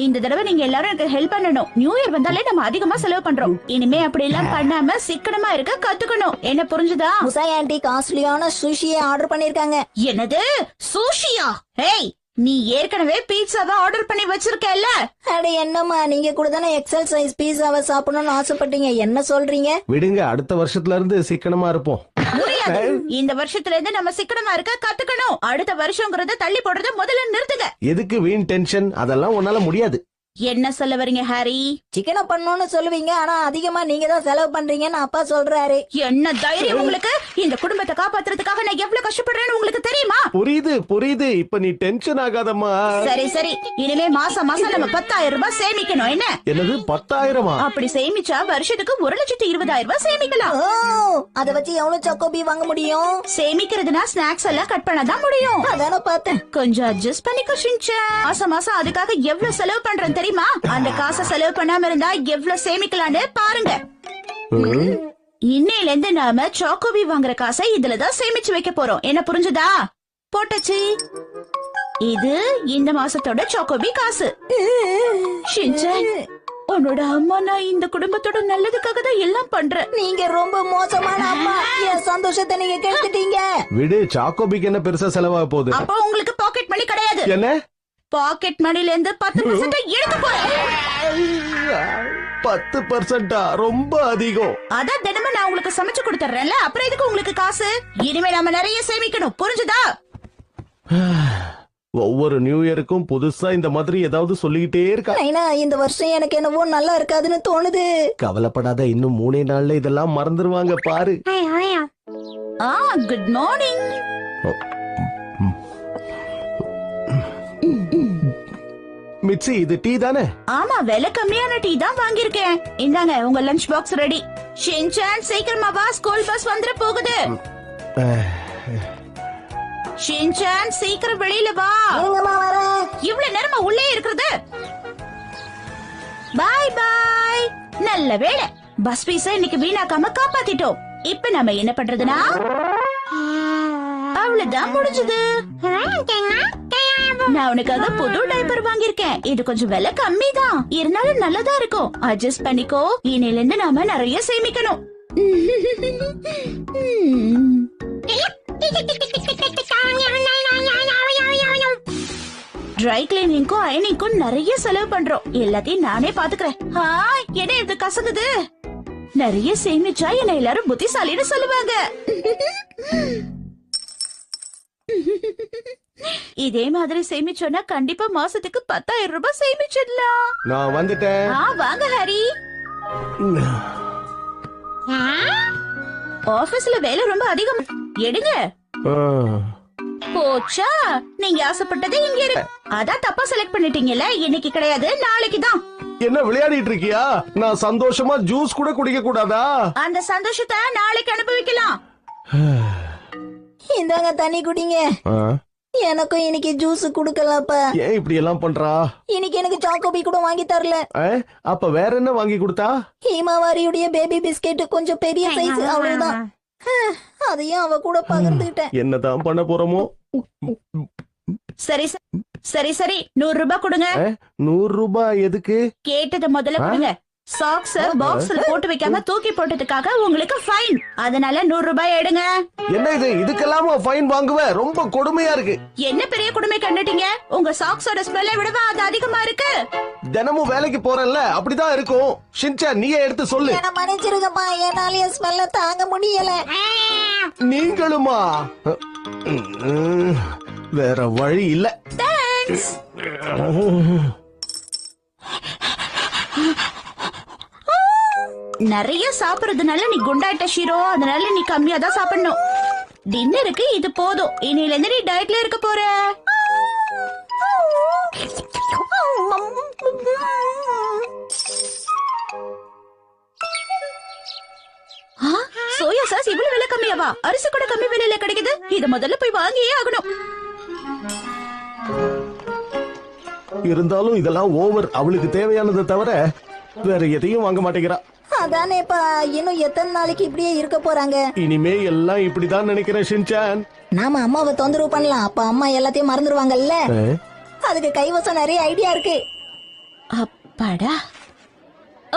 இந்த தடவை நீங்க எல்லாரும் எனக்கு ஹெல்ப் பண்ணணும். நியூ இயர் வந்தாலே நம்ம அதிகமா செலவு பண்றோம். இனிமே அப்படி எல்லாம் பண்ணாம சிக்கனமா இருக்க கத்துக்கணும். என்ன புரிஞ்சுதா? முசாய் ஆண்டி காஸ்ட்லியான சுஷியை ஆர்டர் பண்ணிருக்காங்க. என்னது சுஷியா? ஏய், நீ ஏற்கனவே பீட்சாவை ஆர்டர் பண்ணி வச்சிருக்கல. அட என்னம்மா, நீங்க கூட தானே எக்ஸல் சைஸ் பீஸாவை சாப்பிடணும்னு ஆசைப்பட்டீங்க. என்ன சொல்றீங்க? விடுங்க, அடுத்த வருஷத்துல இருந்து சிக்கனமா இருப்போம். முடியாது. இந்த வருஷத்துல இருந்து நம்ம சிக்கனமா இருக்க கத்துக்கணும். அடுத்த வருஷம்ங்கறத தள்ளி போடுறத முதல்ல நிறுத்துங்க. எதுக்கு வீண் டென்ஷன்? அதெல்லாம் உன்னால முடியாது. என்ன சொல்ல வரீங்க ஹாரி? சிக்கனை பண்ணணும்னு சொல்லுவீங்க, ஆனா அதிகமா நீங்க தான் செலவு பண்றீங்கன்னு அப்பா சொல்றாரு. என்ன தைரியம் உங்களுக்கு? இந்த குடும்பத்தை காப்பாத்துறதுக்காக நான் எவ்வளவு கஷ்டப்படுறேன்னு உங்களுக்கு தெரியுமா? புரியுது. இப்ப நீ டென்ஷன் ஆகாதம்மா. சரி, இனிமே மாசம் நம்ம 10,000 ரூபாய் சேமிக்கணும். என்ன? என்னது 10,000? அப்படி சேமிச்சா வருஷத்துக்கு 1,20,000 ரூபாய் சேமிக்கலாம். அத வச்சு எவ்வளவு சாக்கோபி வாங்க முடியும்? சேமிக்கிறதுனா ஸ்நாக்ஸ் எல்லாம் கட் பண்ணதான் முடியும். அதான பார்த்தேன். கொஞ்சம் அட்ஜஸ்ட் பண்ணிக்கோ ஷின்சான். மாசம் அதுக்காக எவ்வளவு செலவு பண்றேன் தெரியுமா? அந்த காசை செலவு பண்ணாம இருந்தா எவ்வளவு சேமிக்கலான்னு பாருங்க. இன்னையில இருந்து நாம சாக்கோபி வாங்குற காசை இதுலதான் சேமிச்சு வைக்க போறோம். என்ன புரிஞ்சுதா? போட்டச்சு. இது இந்த மாசத்தோட சாக்கோபி காசு. ஷின்சான், உன்னோட அம்மா நான் இந்த குடும்பத்தோட நல்லதுக்காக தான் எல்லாம் பண்றேன். நீங்க ரொம்ப மோசமான அம்மா. என் சந்தோஷத்தை நீங்க கெடுத்துட்டீங்க. விடு, சாக்கோபிக்கு என்ன பெருசா செலவாக போகுது? அப்போ உங்களுக்கு பாக்கெட் மணி கிடையாது. என்ன? பாக்கெட் மணில இருந்து 10% எடுத்து போறேன். 10%? ரொம்ப அதிகம். அதான் தினமும் நான் உங்களுக்கு சமைச்சு கொடுத்துறேன்ல, அப்புறம் எதுக்கு உங்களுக்கு காசு? இனிமே நாம நிறைய சேமிக்கணும். புரிஞ்சுதா? ஒவ்வொரு நியூ இயருக்கும் புதுசா இந்த மாதிரி ஏதாவது சொல்லிக்கிட்டே இருக்கா. இந்த வருஷம் எனக்கு என்னவோ நல்லா இருக்காதுன்னு தோணுது. கவலைப்படாத, இன்னும் 3 நாள்ல இதெல்லாம் மறந்துருவாங்க பாரு. Good morning. மிச்சி, இது டீ தானே? ஆமா, விலை கம்மியான டீ தான் வாங்கியிருக்கேன். இந்தாங்க உங்க லஞ்ச் பாக்ஸ் ரெடி. ஷின்சான் சீக்கிரமா வா, ஸ்கூல் பஸ் வந்துட போகுது. ஷின்சான் சீக்கிரம் வெளியில வா. இவ்வளவு நேரமா உள்ளே இருக்கிறது. பாய் பாய். நல்ல வேளை, பஸ் பீஸ இன்னைக்கு வீணாக்காம காப்பாத்திட்டோம். இப்ப நம்ம என்ன பண்றதுன்னா, அவ்வளவுதான் முடிஞ்சது. நான் உனக்காக புது டைப்பர் வாங்கியிருக்கேன். இது கொஞ்சம் விலை கம்மி தான், இருந்தாலும் நல்லதா இருக்கும். அட்ஜஸ்ட் பண்ணிக்கோ. இனில இருந்து நாம நிறைய சேமிக்கணும். ட்ரை கிளீனிங்கும் அயனிங்கும் நிறைய செலவு பண்றோம். எல்லாத்தையும் நானே பாத்துக்கிறேன். என்ன இது கசக்குது? நிறைய சேமிச்சா என்ன எல்லாரும் புத்திசாலின்னு சொல்லுவாங்க. இதே மாதிரி சேமிச்சோன்னா கண்டிப்பா மாசத்துக்கு 10,000 ரூபாய் சேமிச்சிடலாம். நான் வந்துட்டேன். வாங்க ஹரி. ஆபீஸ்ல வேலை ரொம்ப அதிகம். எடுங்க. போச்சா, நீங்க ஆசைப்பட்டது இங்க இருக்கு. அதான் தப்பா செலக்ட் பண்ணிட்டீங்கல்ல. இன்னைக்கு கிடையாது, நாளைக்கு தான். என்ன விளையாடிட்டு இருக்கியா? நான் சந்தோஷமா ஜூஸ் கூட குடிக்க கூடாதா? அந்த சந்தோஷத்தை நாளைக்கு அனுபவிக்கலாம். இந்தாங்க தண்ணி குடிங்க. எனக்கும் இன்னைக்கு ஜூஸ் குடுக்கலப்பா. ஏன் இப்படி எல்லாம் பண்றா? இன்னைக்கு எனக்கு சாக்கோபி கூட வாங்கி தரல. அப்ப வேற என்ன வாங்கி கொடுத்தா? ஹீமாவாரியுடைய பேபி பிஸ்கெட், கொஞ்சம் பெரிய சைஸ், அவ்வளவுதான். அதையும் அவ கூட பகிர்ந்துட்டேன். என்னதான் பண்ண போறோமோ? சரி 100 ரூபாய் கொடுங்க. 100 ரூபாய் எதுக்கு? கேட்டது முதல்ல கொடுங்க. சாக்ஸ் பாக்ஸ்ல போட்டு வைக்காம தூக்கி போட்டதுக்காக உங்களுக்கு ஃபைன். அதனால 100 ரூபாய் எடுங்க. என்ன இது? இதுக்கெல்லாமா ஃபைன் வாங்குவேன்? ரொம்ப கொடுமையா இருக்கு. என்ன பெரிய கொடுமை கண்டுட்டீங்க? உங்க சாக்ஸோட ஸ்மெல்லை விடவா அது அதிகமா இருக்கு? தினமும் வேலைக்கு போறேன்ல, அப்படிதான் இருக்கும். ஷின்சான், நீயே எடுத்து சொல்லு. என்ன மன்னிச்சிருங்கப்பா, என்னால ஸ்மெல்ல தாங்க முடியல. நீங்களுமா? வேற வழி இல்ல. தேங்க்ஸ். நிறைய சாப்பிடுறதுனால நீ குண்டாயிட்ட ஷீரோ. அதனால நீ கம்மியா தான் சாப்பிடணும். டின்னருக்கு இது போதும். இனில இருந்து நீ டயட்ல இருக்க போற. சோயா சாஸ் இவ்வளவு விலை கம்மியாவா? அரிசி கூட கம்மி விலையில கிடைக்குது. இத முதல்ல போய் வாங்கியே ஆகணும். இருந்தாலும் இதெல்லாம் ஓவர். அவளுக்கு தேவையானதை தவிர வேற எதையும் வாங்க மாட்டேங்கிறா. அதானேப்பா, இன்னும் எத்தனை நாளைக்கு இப்படியே இருக்க போறாங்க? இனிமே எல்லாம் இப்படிதான் நினைக்கிறேன் ஷின்சான். நாம அம்மாவை தொந்தரவு பண்ணலாம். அப்ப அம்மா எல்லாத்தையும் மறந்துடுவாங்கல்ல. அதுக்கு கைவசம் நிறைய ஐடியா இருக்கு. அப்பாடா.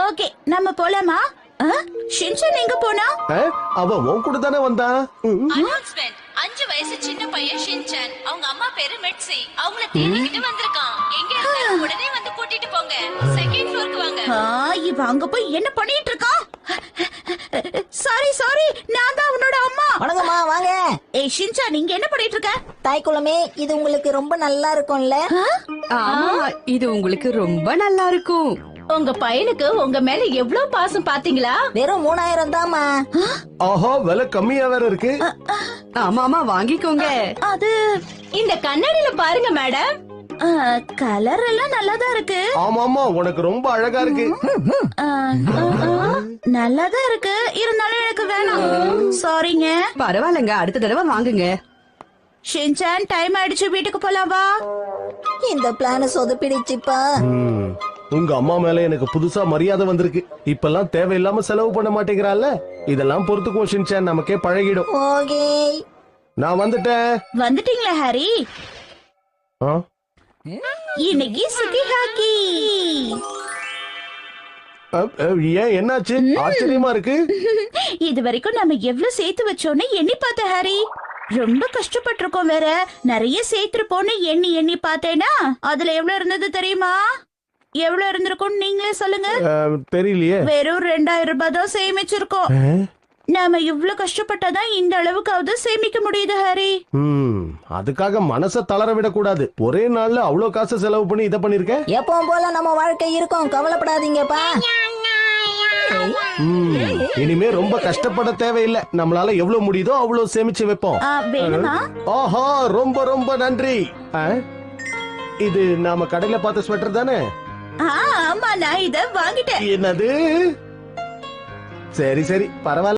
ஓகே, நம்ம போலாமா? ஷின்சான் எங்க போனா? அவ உன் கூட தானே வந்தா. அனௌன்ஸ்மெண்ட். 5 வயசு சின்ன பையன் ஷின்சான், அவங்க அம்மா பேரு மெட்சி, அவங்கள தேடிக்கிட்டு வந்திருக்கான். எங்க இருந்தாலும் உடனே வந்து கூட்டிட்டு போங்க. செகண்ட் ஃப்ளோருக்கு வாங்க. இவ அங்க போய் என்ன பண்ணிட்டு இருக்கா? சாரி, நான் தான் உன்னோட அம்மா. வணக்கம்மா, வாங்க. ஏய் ஷின்சான், நீங்க என்ன பண்ணிட்டு இருக்க? தாய்க்குளமே, இது உங்களுக்கு ரொம்ப நல்லா இருக்கும்ல? ஆமா, இது உங்களுக்கு ரொம்ப நல்லா இருக்கும். உங்க பையனுக்கு உங்க மேல எவ்வளவு பாசம் பாத்தீங்களா? வெறும் 3000 தாமா. ஆஹா, விலை கம்மியா வேற இருக்கு. ஆமா வாங்கிக்கோங்க. அது இந்த கண்ணாடியில பாருங்க மேடம். கலர் எல்லாம் நல்லாதான் இருக்கு. ஆமாமா, உனக்கு ரொம்ப அழகா இருக்கு. நல்லாதான் இருக்கு, இருந்தாலும் எனக்கு வேணாம். சாரிங்க. பரவாயில்லங்க, அடுத்த தடவை வாங்குங்க. ஷின்சான், டைம் ஆயிடுச்சு, வீட்டுக்கு போலாம் வா. இந்த பிளான சொதப்பிடுச்சுப்பா. உங்க அம்மா மேல எனக்கு புதுசா மரியாதை வந்திருக்கு. இப்பெல்லாம் தேவையில்லாம செலவு பண்ண மாட்டேங்கிறாள்ல. இதெல்லாம் பொறுத்துக்குவோம் ஷின்சான், நமக்கே பழகிடும். ஓகே. நான் வந்துட்டேன். வந்துட்டீங்களா ஹாரி? ஆ? இன்னைக்கு சுகி ஹாக்கி. ஏன், என்னாச்சு? ஆச்சரியமா இருக்கு. இது வரைக்கும் நம்ம எவ்வளவு சேர்த்து வச்சோன்னு எண்ணி பார்த்த ஹாரி. ரொம்ப கஷ்டப்பட்டிருக்கோம் வேற. நிறைய சேர்த்திருப்போன்னு எண்ணி பார்த்தேனா அதுல எவ்வளவு இருந்தது தெரியுமா? எவ்வளவு இருந்திருக்கும் நீங்களே சொல்லுங்க. தெரியலையே. வெறும் 2000 ரூபாய் தான் சேமிச்சிருக்கோம். நாம இவ்வளவு கஷ்டப்பட்டாதான் இந்த அளவுக்காவது சேமிக்க முடியுது ஹாரி. அதுக்காக மனச தளர விடக்கூடாது. ஒரே நாள்ல அவ்வளவு காசு செலவு பண்ணி இத பண்ணிருக்க. எப்பவும் போல நம்ம வாழ்க்கை இருக்கும், கவலைப்படாதீங்கப்பா. இனிமே ரொம்ப கஷ்டப்பட தேவையில்லை. நம்மளால எவ்வளவு முடியுதோ அவ்வளவு சேமிச்சு வைப்போம். வேணுமா? ஆஹா, ரொம்ப ரொம்ப நன்றி. இது நாம கடையில பார்த்த ஸ்வெட்டர் தானே? ஆமா, நான் இத வாங்கிட்டேன். என்னது? சரி பரவாயில்ல.